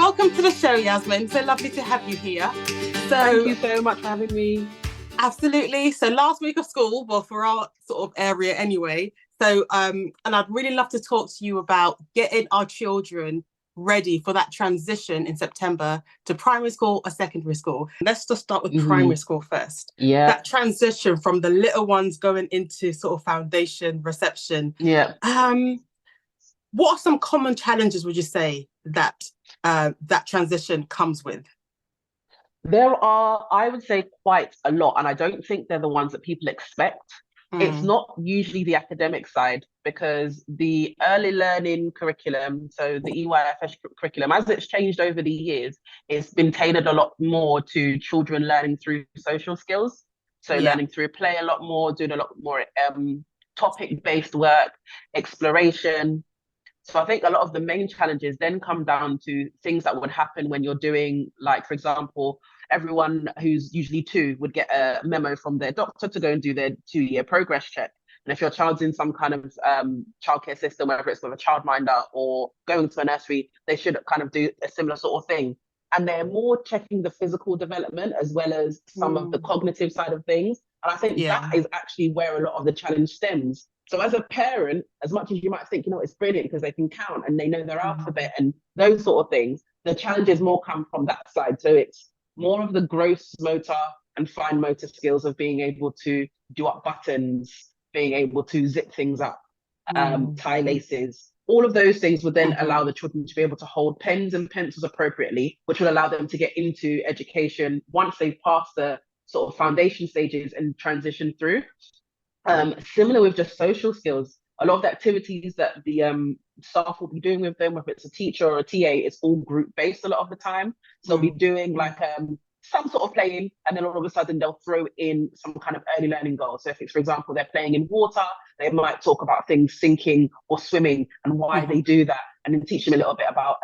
welcome to the show, Yasmine. So lovely to have you here. Thank you so much for having me. Absolutely. So last week of school, well, for our sort of area anyway. And I'd really love to talk to you about getting our children ready for that transition in September to primary school or secondary school. Let's just start with primary school first. Yeah. That transition from the little ones going into sort of foundation reception. Yeah. What are some common challenges, would you say, that that transition comes with? There are, I would say, quite a lot, and I don't think they're the ones that people expect. It's not usually the academic side because the early learning curriculum, so the EYFS curriculum, as it's changed over the years, it's been tailored a lot more to children learning through social skills. So learning through play a lot more, doing a lot more topic-based work, exploration. So I think a lot of the main challenges then come down to things that would happen when you're doing, like, for example, everyone who's usually two would get a memo from their doctor to go and do their 2-year progress check. And if your child's in some kind of childcare system, whether it's with a childminder or going to a nursery, they should kind of do a similar sort of thing. And they're more checking the physical development as well as some of the cognitive side of things. And I think that is actually where a lot of the challenge stems. So as a parent, as much as you might think, it's brilliant because they can count and they know their alphabet and those sort of things, the challenges more come from that side. So it's more of the gross motor and fine motor skills of being able to do up buttons, being able to zip things up, tie laces. All of those things would then allow the children to be able to hold pens and pencils appropriately, which will allow them to get into education once they've passed the sort of foundation stages and transition through. Similar with just social skills, a lot of the activities that the staff will be doing with them, whether it's a teacher or a TA, it's all group based a lot of the time. So they'll be doing like some sort of playing, and then all of a sudden they'll throw in some kind of early learning goal. So if it's, for example, they're playing in water, they might talk about things sinking or swimming and why they do that, and then teach them a little bit about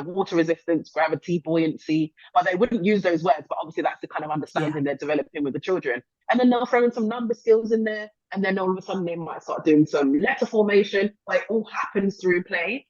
water resistance, gravity, buoyancy. But they wouldn't use those words, but obviously that's the kind of understanding they're developing with the children. And then they'll throw in some number skills in there, and then all of a sudden they might start doing some letter formation. But it all happens through play.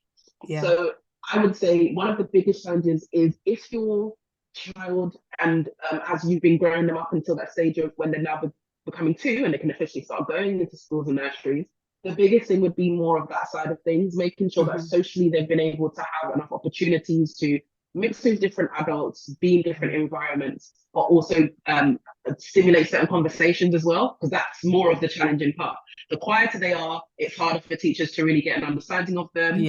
So I would say one of the biggest challenges is if your child, and as you've been growing them up until that stage of when they're now becoming 2 and they can officially start going into schools and nurseries, the biggest thing would be more of that side of things, making sure that socially they've been able to have enough opportunities to mix with different adults, be in different environments, but also stimulate certain conversations as well, because that's more of the challenging part. The quieter they are, it's harder for teachers to really get an understanding of them.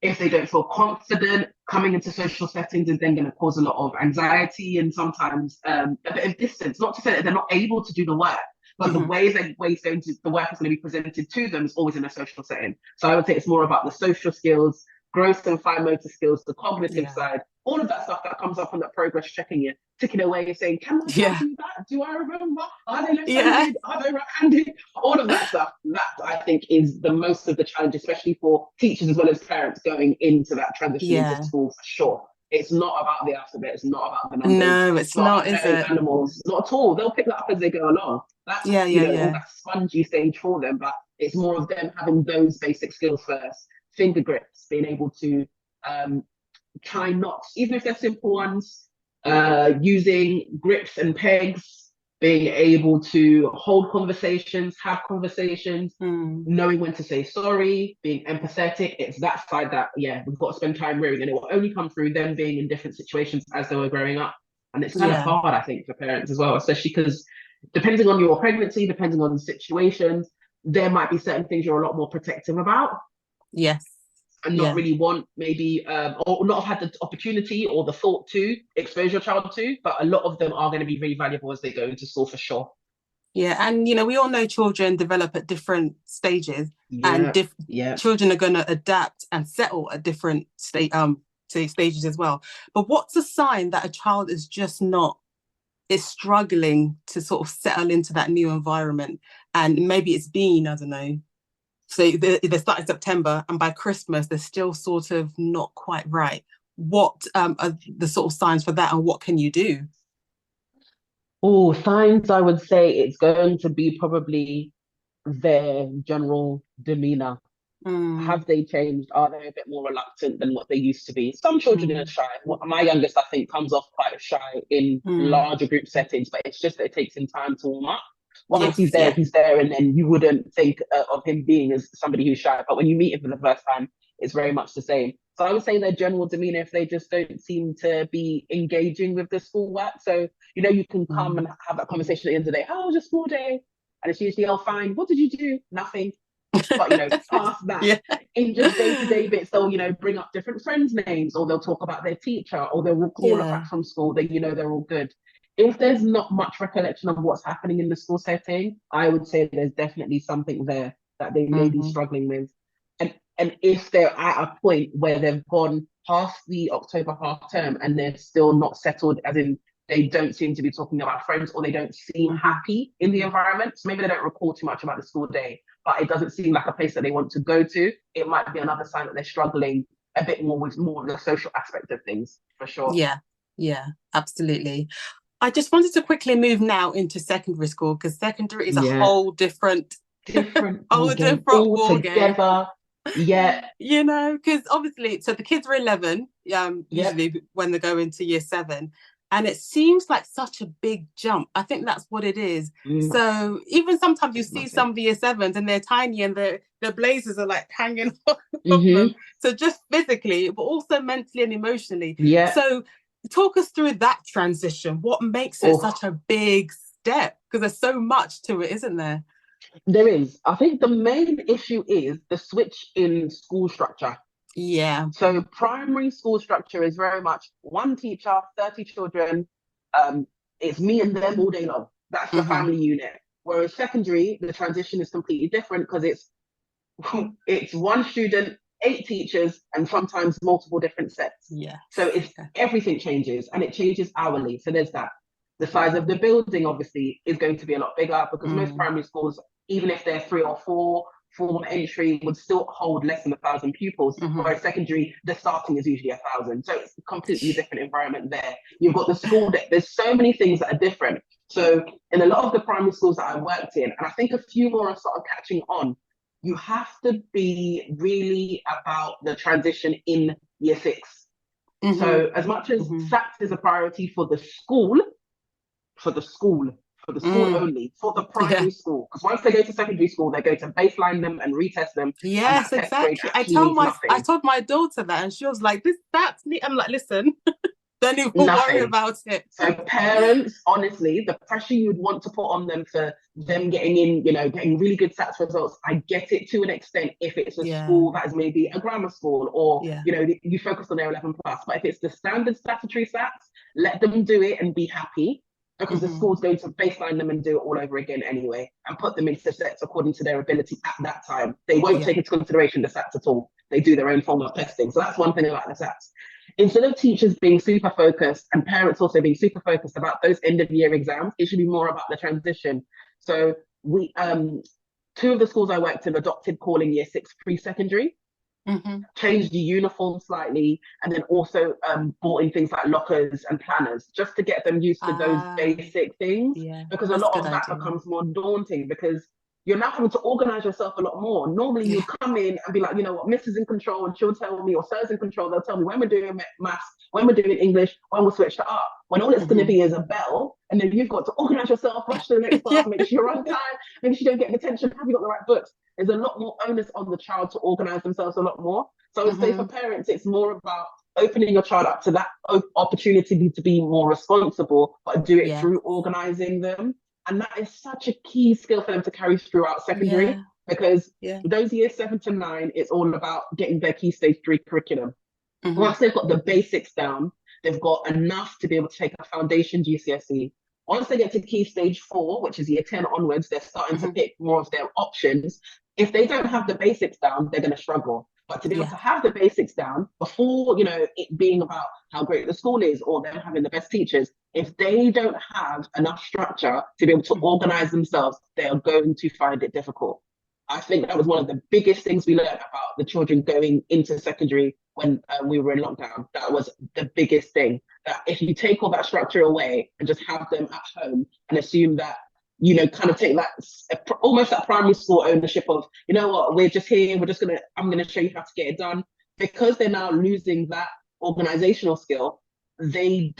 If they don't feel confident, coming into social settings is then going to cause a lot of anxiety and sometimes a bit of distance. Not to say that they're not able to do the work, but the way the work is going to be presented to them is always in a social setting. So I would say it's more about the social skills, gross and fine motor skills, the cognitive side, all of that stuff that comes up on that progress checking you, ticking away, saying, can my child do that? Do I remember? Are they left-handed? Are they right-handed? All of that stuff, that I think is the most of the challenge, especially for teachers as well as parents going into that transition into school for sure. It's not about the alphabet, it's not about the numbers. No, it's not, is it? Animals, not at all. They'll pick that up as they go along. That's all that spongy stage for them, but it's more of them having those basic skills first. Finger grips, being able to tie knots, even if they're simple ones, using grips and pegs, being able to hold conversations, have conversations, knowing when to say sorry, being empathetic. It's that side that, we've got to spend time rearing, and it will only come through them being in different situations as they were growing up. And it's kind of hard, I think, for parents as well, especially because depending on your pregnancy, depending on the situations, there might be certain things you're a lot more protective about. And not really want maybe or not have had the opportunity or the thought to expose your child to, but a lot of them are going to be very valuable as they go into school for sure. And we all know children develop at different stages, and children are going to adapt and settle at different stages as well. But what's a sign that a child is just not is struggling to sort of settle into that new environment? And maybe it's been, I don't know, so they start in September and by Christmas they're still sort of not quite right. What are the sort of signs for that, and what can you do? Oh, signs, I would say it's going to be probably their general demeanor. Have they changed? Are they a bit more reluctant than what they used to be? Some children are shy. My youngest, I think, comes off quite shy in larger group settings, but it's just that it takes him time to warm up. Once he's there, and then you wouldn't think of him being as somebody who's shy. But when you meet him for the first time, it's very much the same. So I would say their general demeanor, if they just don't seem to be engaging with the schoolwork. So, you can come and have that conversation at the end of the day. How was your school day? And it's usually, oh, fine. What did you do? Nothing. But, past that, in just day-to-day bits, they'll, bring up different friends' names, or they'll talk about their teacher, or they'll recall a fact from school that, they're all good. If there's not much recollection of what's happening in the school setting, I would say there's definitely something there that they may be struggling with. And if they're at a point where they've gone past the October half term and they're still not settled, as in they don't seem to be talking about friends, or they don't seem happy in the environment, so maybe they don't recall too much about the school day, but it doesn't seem like a place that they want to go to, it might be another sign that they're struggling a bit more with more of the social aspect of things, for sure. Yeah, absolutely. I just wanted to quickly move now into secondary school, because secondary is a whole different ball game. Yeah. Because obviously, so the kids are 11, usually when they go into year 7. And it seems like such a big jump. I think that's what it is. So even sometimes you see some of the year 7s and they're tiny and their blazers are like hanging off them. So just physically, but also mentally and emotionally. So talk us through that transition. What makes it such a big step? Because there's so much to it, isn't there? There is. I think the main issue is the switch in school structure. So primary school structure is very much one teacher, 30 children. It's me and them all day long. That's the family unit. Whereas secondary, the transition is completely different, because it's one student, 8 teachers, and sometimes multiple different sets. So everything changes, and it changes hourly. So there's that. The size of the building obviously is going to be a lot bigger, because most primary schools, even if they're 3 or 4, form entry would still hold less than 1,000 pupils, whereas secondary, the starting is usually 1,000. So it's a completely different environment there. You've got the school that there's so many things that are different. So in a lot of the primary schools that I worked in, and I think a few more are sort of catching on, you have to be really about the transition in year 6. So as much as SAT is a priority for the school only, for the primary school. Because once they go to secondary school, they go to baseline them and retest them. Yes, exactly. I told my daughter that, and she was like, that's neat. I'm like, listen, don't even worry about it. So parents, honestly, the pressure you would want to put on them for them getting in, getting really good SATs results, I get it to an extent if it's a school that is maybe a grammar school, or, you focus on their 11+. But if it's the standard statutory SATs, let them do it and be happy. Because the school's going to baseline them and do it all over again anyway, and put them into sets according to their ability at that time. They won't take into consideration the SATs at all. They do their own form of testing. So that's one thing about the SATs. Instead of teachers being super focused and parents also being super focused about those end of year exams, it should be more about the transition. So we, 2 of the schools I worked in adopted calling year 6 pre-secondary. Changed the uniform slightly, and then also brought in things like lockers and planners, just to get them used to those basic things, because a lot of that becomes more daunting, because you're now having to organize yourself a lot more. Normally you come in and be like, Miss is in control, and she'll tell me, or Sir's in control, they'll tell me when we're doing maths, when we're doing English, when we'll switch to art, when all it's going to be is a bell, and then you've got to organize yourself, rush to the next class, make sure you're on time, make sure you don't get detention, have you got the right books? There's a lot more onus on the child to organize themselves a lot more. So I would say for parents, it's more about opening your child up to that opportunity to be more responsible, but do it through organizing them. And that is such a key skill for them to carry throughout secondary, because those years 7 to 9, it's all about getting their key stage 3 curriculum. Once they've got the basics down, they've got enough to be able to take a foundation GCSE. Once they get to key stage 4, which is year 10 onwards, they're starting to pick more of their options. If they don't have the basics down, they're going to struggle. But to be able to have the basics down before, it being about how great the school is or them having the best teachers, if they don't have enough structure to be able to organize themselves, they are going to find it difficult. I think that was one of the biggest things we learned about the children going into secondary when we were in lockdown. That was the biggest thing, that if you take all that structure away and just have them at home and assume that kind of take that almost that primary school ownership of, you know what, we're just here, I'm gonna show you how to get it done. Because they're now losing that organizational skill, they're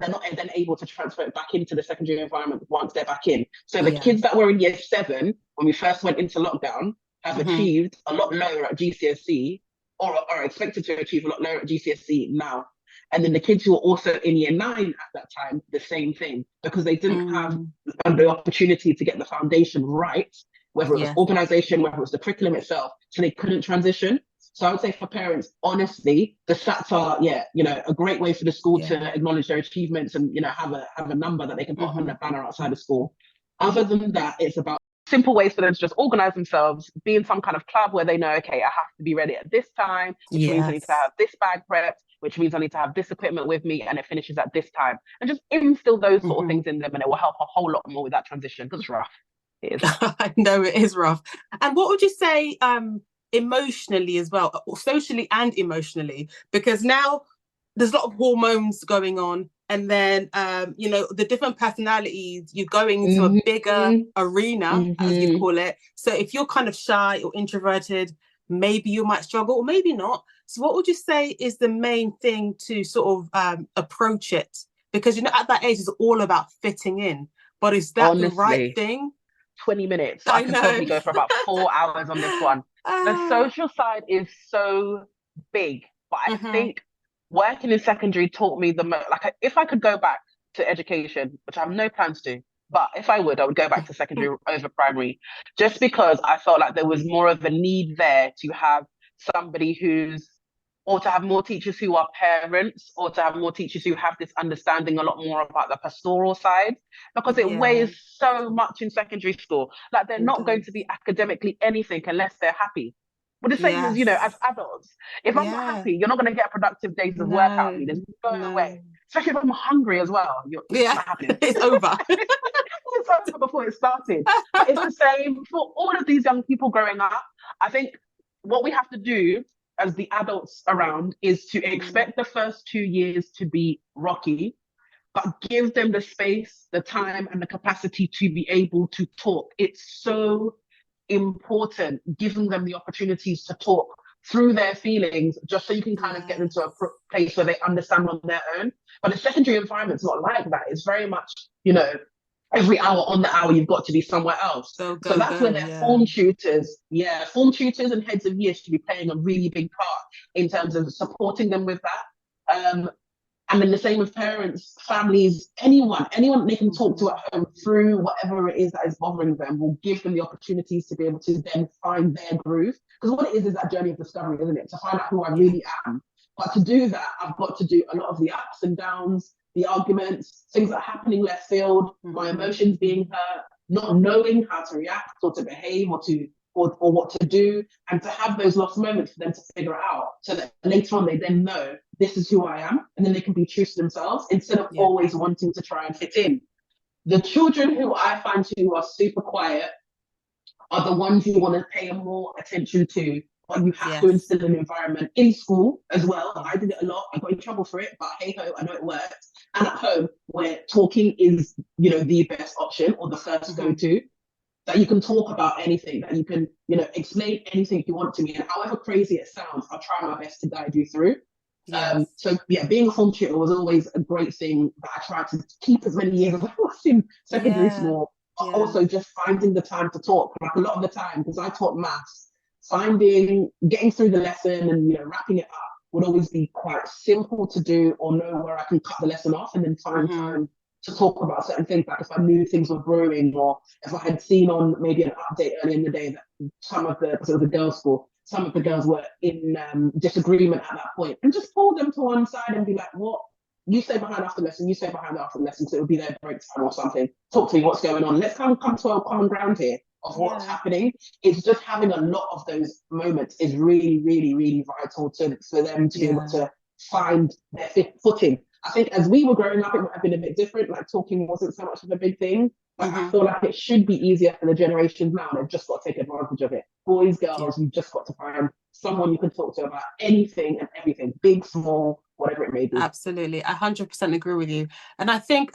not then able to transfer it back into the secondary environment once they're back in. So the kids that were in year 7 when we first went into lockdown have achieved a lot lower at GCSE, or are expected to achieve a lot lower at GCSE now. And then the kids who were also in year 9 at that time, the same thing, because they didn't have the opportunity to get the foundation right, whether it was organization, whether it was the curriculum itself, so they couldn't transition. So I would say for parents, honestly, the stats are, a great way for the school to acknowledge their achievements and, have a number that they can put on the banner outside of school. Other than that, it's about simple ways for them to just organize themselves, be in some kind of club where they know, okay, I have to be ready at this time, which means I need to have this bag prepped, which means I need to have this equipment with me, and it finishes at this time. And just instill those sort of things in them, and it will help a whole lot more with that transition, because it's rough. It is. I know it is rough. And what would you say emotionally as well, socially and emotionally? Because now there's a lot of hormones going on, and then the different personalities, you're going into a bigger arena, as you call it. So if you're kind of shy or introverted, maybe you might struggle, or maybe not. So what would you say is the main thing to sort of approach it? Because at that age, it's all about fitting in. But is that the right thing? 20 minutes. I could probably go for about 4 hours on this one. The social side is so big, but I think working in secondary taught me the most. Like, if I could go back to education, which I have no plans to, but if I would go back to secondary over primary, just because I felt like there was more of a need there to have somebody or to have more teachers who are parents, or to have more teachers who have this understanding a lot more about the pastoral side, because it weighs so much in secondary school. Like, they're not going to be academically anything unless they're happy. But the same as, as adults, if I'm not happy, you're not going to get productive days of work out of me. There's no way. Especially if I'm hungry as well. It's not happening. It's over. It's over before it started. But it's the same for all of these young people growing up. I think what we have to do as the adults around is to expect the first 2 years to be rocky, but give them the space, the time, and the capacity to be able to talk. It's so important, giving them the opportunities to talk through their feelings, just so you can kind of get them to a place where they understand on their own. But the secondary environment's not like that. It's very much, every hour on the hour, you've got to be somewhere else. So that's where their form tutors and heads of year should be playing a really big part in terms of supporting them with that. And then the same with parents, families, anyone they can talk to at home through whatever it is that is bothering them, will give them the opportunities to be able to then find their groove. Because what it is that journey of discovery, isn't it? To find out who I really am. But to do that, I've got to do a lot of the ups and downs, the arguments, things that are happening left field, my emotions being hurt, not knowing how to react or to behave or what to do, and to have those lost moments for them to figure it out, so that later on they then know this is who I am, and then they can be true to themselves instead of always wanting to try and fit in. The children who I find who are super quiet are the ones you want to pay more attention to, but you have to instill an environment in school as well. I did it a lot. I got in trouble for it, but hey ho, I know it worked. And at home, where talking is, the best option, or the first go-to, that you can talk about anything, that you can, explain anything you want to me. And however crazy it sounds, I'll try my best to guide you through. Being a home tutor was always a great thing that I tried to keep as many years as I was in secondary school. But also just finding the time to talk. Like, a lot of the time, because I taught maths, getting through the lesson and wrapping it up would always be quite simple to do, or know where I can cut the lesson off and then find time to talk about certain things. Like if I knew things were brewing, or if I had seen on maybe an update early in the day that some of the girls' school, some of the girls were in disagreement at that point, and just pull them to one side and be like, what? You stay behind after lesson, you stay behind after lesson, so it would be their break time or something. Talk to me, what's going on? Let's come to a common ground here of what's happening. It's just having a lot of those moments is really, really, really vital for them to be able to find their footing. I think as we were growing up, it might have been a bit different. Like, talking wasn't so much of a big thing. But I feel like it should be easier for the generations now. They've just got to take advantage of it. Boys, girls, you've just got to find someone you can talk to about anything and everything, big, small, whatever it may be. Absolutely. I 100% agree with you. And I think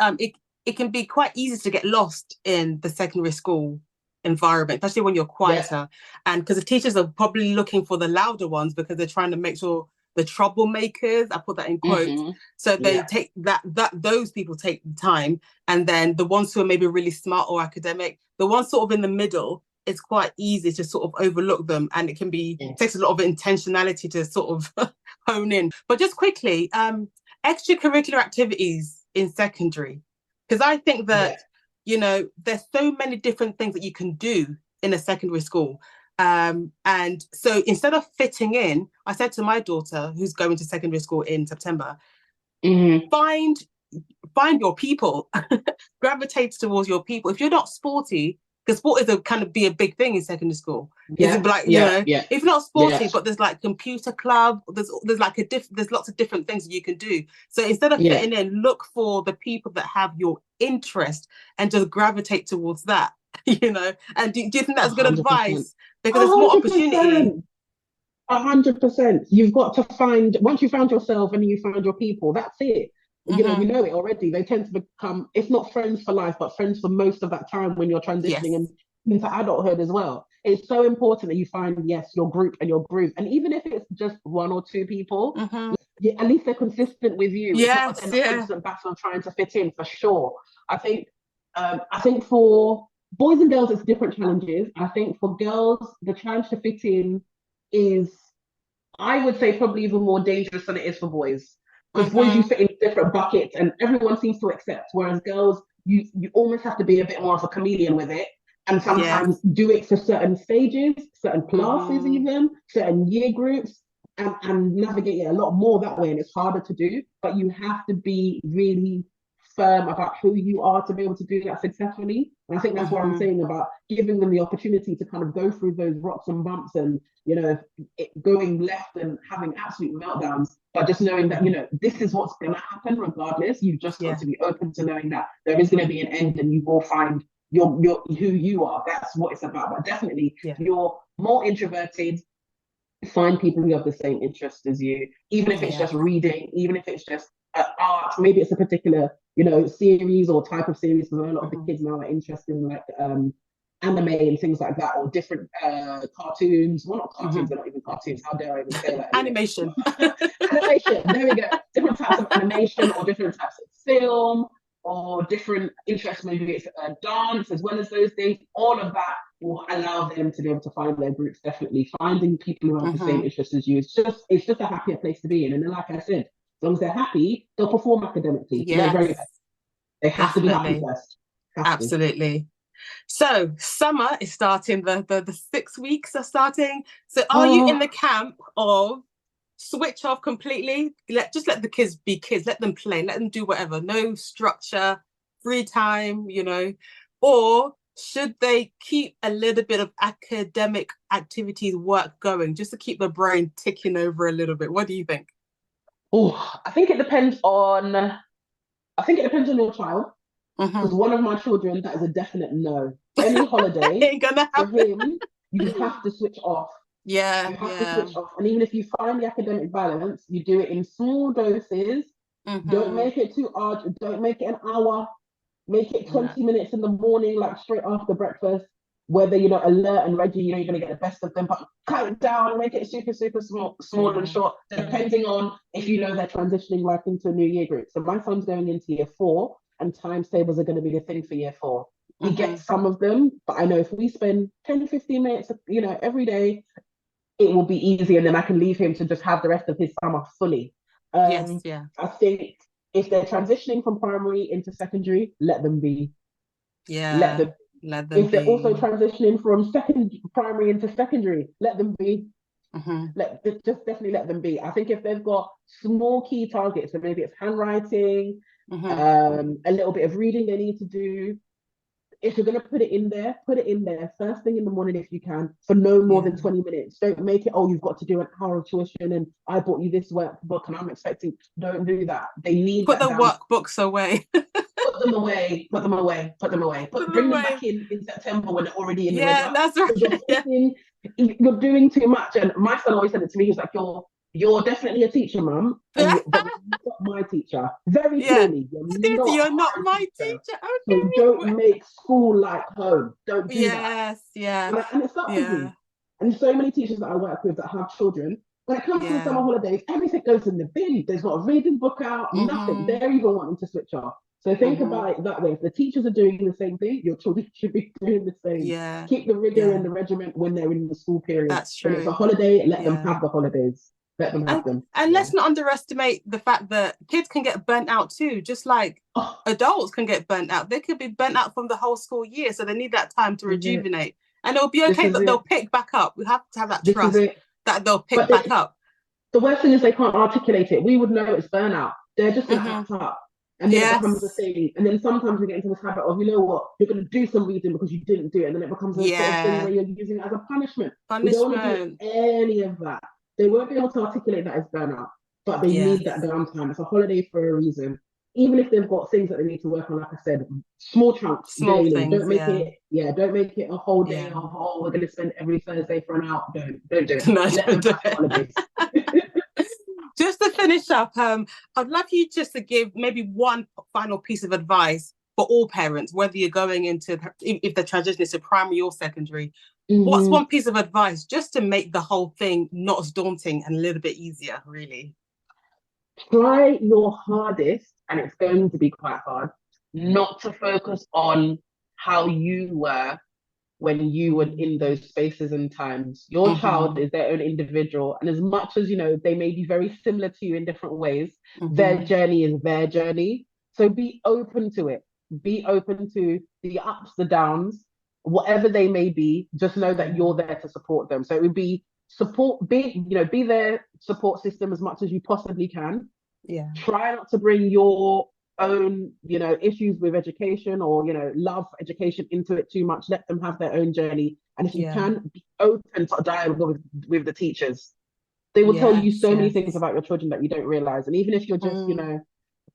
it can be quite easy to get lost in the secondary school environment, especially when you're quieter. And because the teachers are probably looking for the louder ones because they're trying to make sure the troublemakers, I put that in quotes. So they take that those people take the time, and then the ones who are maybe really smart or academic, the ones sort of in the middle, it's quite easy to sort of overlook them, and it can be takes a lot of intentionality to sort of hone in. But just quickly, extracurricular activities in secondary, because I think that you know there's so many different things that you can do in a secondary school. And so instead of fitting in, I said to my daughter, who's going to secondary school in September, find your people, gravitate towards your people. If you're not sporty, because sport is a kind of be a big thing in secondary school. It's like, you know, if you're not sporty, but there's like computer club, there's like there's lots of different things that you can do. So instead of fitting in, look for the people that have your interest and just gravitate towards that. You know, and do you think that's 100%. Good advice? Because there's more opportunity. 100%. You've got to find, once you found yourself and you found your people, that's it. You know, we know it already. They tend to become, if not friends for life, but friends for most of that time when you're transitioning and into adulthood as well. It's so important that you find, your group and your groove. And even if it's just one or two people, at least they're consistent with you. Yes, it's not a constant battle of trying to fit in, for sure. I think for boys and girls, it's different challenges. I think for girls, the challenge to fit in is, I would say, probably even more dangerous than it is for boys. Because boys, you fit in different buckets and everyone seems to accept. Whereas girls, you almost have to be a bit more of a chameleon with it. And sometimes do it for certain stages, certain classes even, certain year groups, and navigate it a lot more that way. And it's harder to do, but you have to be really firm about who you are to be able to do that successfully. And I think that's what I'm saying about giving them the opportunity to kind of go through those rocks and bumps and, you know, going left and having absolute meltdowns, but just knowing that, you know, this is what's going to happen regardless. You've just got to be open to knowing that there is going to be an end and you will find your who you are. That's what it's about. But definitely, you're more introverted, find people who have the same interests as you, even if it's just reading, even if it's just art, maybe it's a particular, you know, series or type of series, because a lot of the kids now are interested in like anime and things like that, or different cartoons. Well, not cartoons, they're not even cartoons. How dare I even say that? Animation. Animation, there we go. Different types of animation or different types of film or different interests, maybe it's dance as well as those things. All of that will allow them to be able to find their groups. Definitely finding people who have the same interests as you. It's just a happier place to be in. And then, like I said, as long as they're happy, they'll perform academically. Yes. They have to be happy first. Absolutely. So summer is starting, the 6 weeks are starting. So are you in the camp of switch off completely? Just let the kids be kids, let them play, let them do whatever, no structure, free time, you know? Or should they keep a little bit of academic activities work going just to keep the brain ticking over a little bit? What do you think? I think it depends on your child. Because one of my children, that is a definite no. Any holiday ain't gonna happen. For him, you have to switch off. You have to switch off. And even if you find the academic balance, you do it in small doses. Don't make it too arduous. Don't make it an hour. Make it 20 minutes in the morning, like straight after breakfast, where they're, you know, alert and ready, you know, you're going to get the best of them, but cut it down, make it super, super small and short, depending on if you know they're transitioning like into a new year group. So my son's going into year 4, and timetables are going to be the thing for year 4. We get some of them, but I know if we spend 10 to 15 minutes, you know, every day, it will be easy, and then I can leave him to just have the rest of his summer fully. I think if they're transitioning from primary into secondary, let them be. Let them. If they're also transitioning from primary into secondary, let them be. Just definitely let them be. I think if they've got small key targets, so maybe it's handwriting, a little bit of reading they need to do. If you're going to put it in there first thing in the morning if you can, for no more than 20 minutes. Don't make it, you've got to do an hour of tuition and I bought you this workbook and I'm expecting. Don't do that. They need put the workbooks away. Put them away. Bring them back in September when they're already in the that's right. You're doing too much. And my son always said it to me. He's like, you're definitely a teacher, mum, but you're not my teacher. Very clearly, you're not my teacher. So Okay. don't make school like home. Don't do that. Yeah. And it starts with me. And so many teachers that I work with that have children, when it comes to the summer holidays, everything goes in the bin. There's not a reading book out, nothing. They're even wanting to switch off. So think about it that way. If the teachers are doing the same thing, your children should be doing the same. Yeah. Keep the rigor and the regiment when they're in the school period. That's true. When it's a holiday, let them have the holidays. Let them have them. And let's not underestimate the fact that kids can get burnt out too, just like adults can get burnt out. They could be burnt out from the whole school year, so they need that time to rejuvenate. And it'll be okay that they'll pick back up. We have to have that trust that they'll pick back up. The worst thing is they can't articulate it. We would know it's burnout. They're just going to act up. And then it becomes a thing. And then sometimes we get into this habit of, you know what, you're going to do some reading because you didn't do it. And then it becomes a sort of thing where you're using it as a punishment. We don't want to do any of that. They won't be able to articulate that as burnout, but they need that downtime. It's a holiday for a reason. Even if they've got things that they need to work on, like I said, small chunks, daily. Things, don't make it a whole day of, we're going to spend every Thursday for an hour. Don't do it. No, don't do it. Just to finish up, I'd love you just to give maybe one final piece of advice for all parents, whether you're going into, if the transition is to primary or secondary. What's one piece of advice just to make the whole thing not as daunting and a little bit easier, really? Try your hardest, and it's going to be quite hard, not to focus on how you were when you were in those spaces and times. Your child is their own individual, and as much as, you know, they may be very similar to you in different ways, their journey is their journey. So be open to it. Be open to the ups, the downs, whatever they may be. Just know that you're there to support them. So it would be be their support system as much as you possibly can. Try not to bring your own, issues with education or, love education into it too much. Let them have their own journey. And if you can, be open to a dialogue with the teachers. They will tell you so many things about your children that you don't realize. And even if you're just,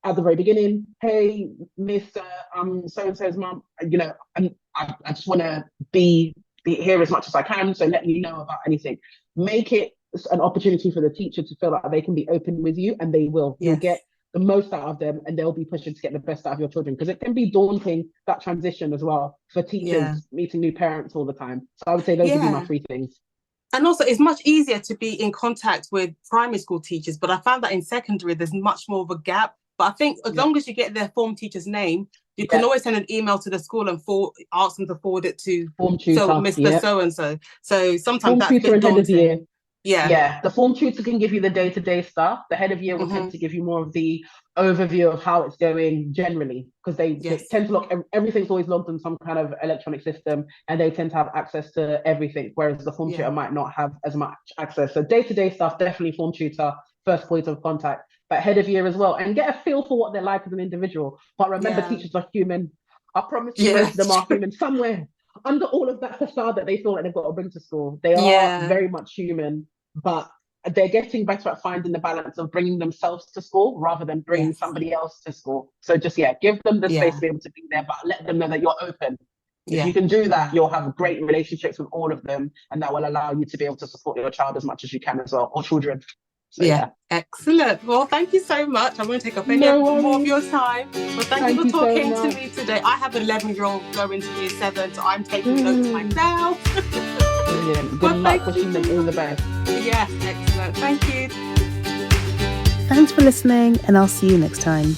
at the very beginning, hey, Miss so-and-so's mom, and I just want to be here as much as I can, so let me know about anything. Make it an opportunity for the teacher to feel like they can be open with you, and they will. You'll get the most out of them, and they'll be pushing to get the best out of your children, because it can be daunting, that transition as well, for teachers meeting new parents all the time. So I would say those would be my 3 things. And also, it's much easier to be in contact with primary school teachers, but I found that in secondary, there's much more of a gap. But I think as long as you get their form teacher's name, you can always send an email to the school and ask them to forward it to form tutor, Mr. So-and-so. So sometimes form that's a bit daunting. The form tutor can give you the day-to-day stuff. The head of year will tend to give you more of the overview of how it's going generally, because they tend to log, everything's always logged on some kind of electronic system, and they tend to have access to everything, whereas the form tutor might not have as much access. So day-to-day stuff, definitely form tutor, first point of contact, but head of year as well, and get a feel for what they're like as an individual. But remember, teachers are human. I promise you, most of them are human. Somewhere under all of that facade that they feel like they've got to bring to school, they are very much human, but they're getting better at finding the balance of bringing themselves to school rather than bringing somebody else to school. So just, give them the space to be able to be there, but let them know that you're open. If you can do that, you'll have great relationships with all of them, and that will allow you to be able to support your child as much as you can as well, or children. So, excellent. Well, thank you so much. I'm going to take up any more of your time. Well, thank you for talking to me today. I have an 11-year-old going to year 7, so I'm taking notes myself. Brilliant. Good luck, wishing them all the best. Yes, excellent. Thank you. Thanks for listening, and I'll see you next time.